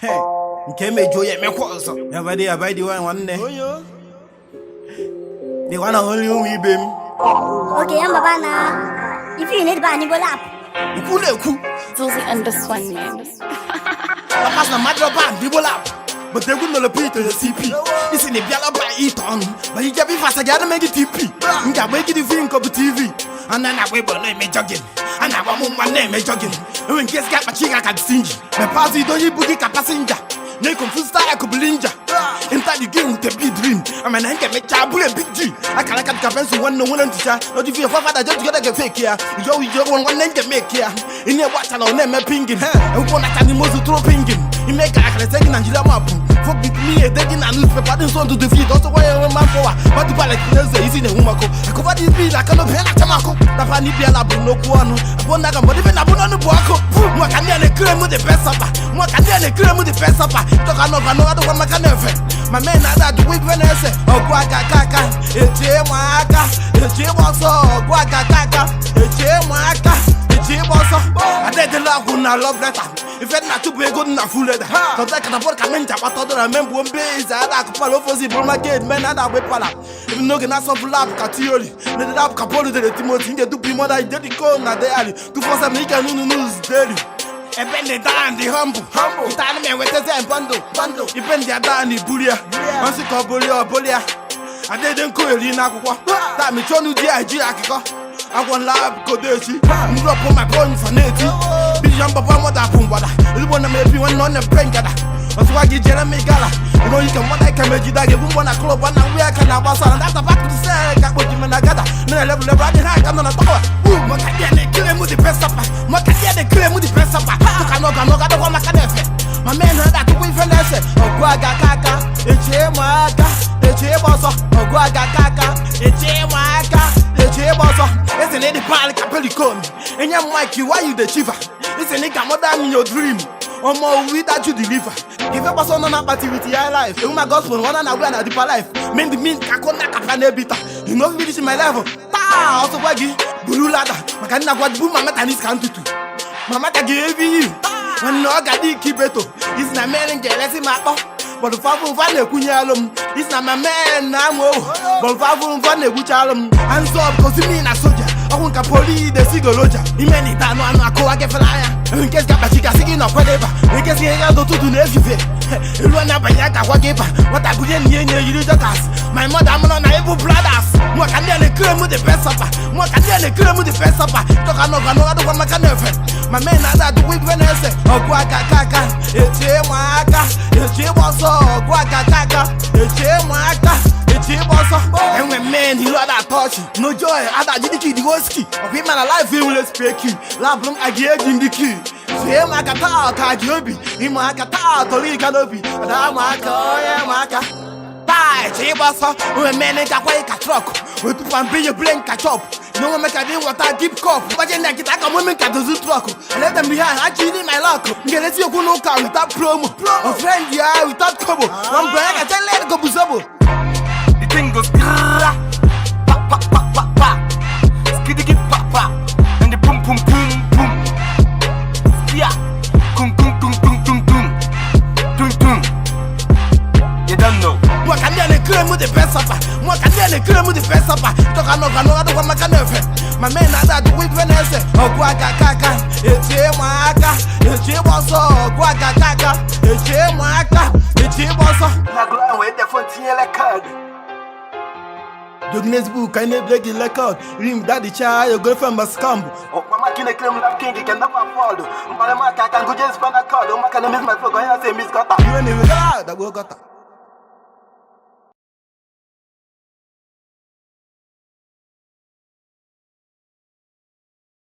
Hey, nke mejo ye mekwa ọzọ. Everybody abide the one day. The one only we bem. Okay, I'm Baba now. If you need bani go lap. Ukuleku. Susie and this one, man. Papas na madro band we lap. But they wouldn't repeat the CP. This in the biala by eat on. But you get me fast again make it TP. Nga make it the film cup TV. And then I wait name me jogging. And I want my name me jogging. When guess got my chica can sing. My party don't you book a passenger. Ne confused style ko blinja. Inside the game with a big dream. I mean I can make a big G. I can't get capacity one no one teacher. Not if you father just get a fake here. You one name can make here. In your watch alone name pinging. And one I can most throw pinging. You make a second and you map. Fuck with me a dead in a newspaper didn't want to defeat. Also why I'm man for. But the like easy in a woman. I cover this bill like a pen at Tamako. The Pani Biala Bruno Kuano. Upon that I'm even a Bruno Buaco. What can you claim with the best supper? What can you claim with the best supper? Talk I know other one can never. My man I do with when I say, oh, Guaca Kaka, it's Waka, it's Jiboso, Guaca Kaka, it's Waka, it's Jiboso. I did the love when I love that. If it's not too big, good enough, fool leather. Because I can afford coming to what other remember one base that I could follow for the Bromagate, man, and I will pala. If you know, can have some lab, Catioli, let it up Capolo de Timothy, they do be more than they go na daily. To force a make a news daily. And bend it down the humble. Stand me with the same bundle. You bend your down the bullia. Once you call bullia. I didn't call you in Aqua. That me turn to the IG Akiko. I want lab Kodeshi. I'm drop on my phone for native. Vision Papa Mother Pumbada. You want to make me one on the Pengada. That's why you Jeremy Gala. You know you can what I can make you that you want a club and we are can have us and that's the back to say I put you in a gather. No level right behind I'm on a tower. What can you claim with the best supper? What can you claim with the best supper? I don't want my cafe. My man heard that we finesse. Oh Guaga Kaka, it's Waka, it's Bosso. Oh Guaga Kaka, it's Waka, it's Bosso. It's a lady pal Capelicon. And your Mikey, why you the chiva? It's a nigga more than your dream. Or more with that you deliver. If a person on a party with your life, oh my gospel, one and a way and a deeper life. Men the mean Kakona Kapane Bita. You know, finish my level. Ta, also Waggy, Bulu Lada. Makana what boom, Mamma and his country too. Mamma gave you. When no Gadi Kibeto. It's not man and Gelesi Mako. But the Fabu Vane Kunyalum. It's not my man, Namo. But Fabu Vane Wuchalum. And so, because you mean a soldier. I want a police, the Sigoloja. He many times I'm a coaque flyer. In case Capasica singing or whatever. In case you have to do this. You run up and yak whatever. What I couldn't hear you the cast. My mother, I'm on able brothers. What can you claim with the best supper? What can you claim with the best supper? Talk I know other one my canopy. My man, I do with when I say, oh, Guaca Kaka, it's Waka, it's Jiboso, Guaca Kaka, it's Waka, it's Jiboso. And when man, he let that touch you. No joy, I did the kid, the whiskey. Of him and alive, he will speak you. Labrum, I gave him the key. Say, Makata, Kajobi, Imakata, Toli Kanopi, and I'm Maka. Bye, Jiboso, when men ain't a quake a truck, with one be a blank catch up. No one make a deal what I keep cup. But then I get a woman can do truck. Let them behind. I cheat in my luck. Get a few no car without promo. A friend, yeah, without trouble. One brag, I tell let go buzabo. The thing goes pa pa pa pa pa. Skiddy pa pa. And the boom boom boom boom. Yeah. Kum kum kum kum kum kum. Tum tum. You don't know. What can you claim with the best supper? What can you claim with the best supper? Talk I know other one my canopy. My man, I do with when I say, oh, Guaca Kaka, it's Waka, it's Jiboso, Guaca Kaka, it's Waka, it's Jiboso. Na gloire with the fontier like card. Douglas book, I never break it like out. Rim daddy child, your girlfriend must come. Oh, Mama can claim that king, he can never afford. But I can go just find a card. Oh, my can miss my phone. I say, Miss Gata. You ain't even that, I will got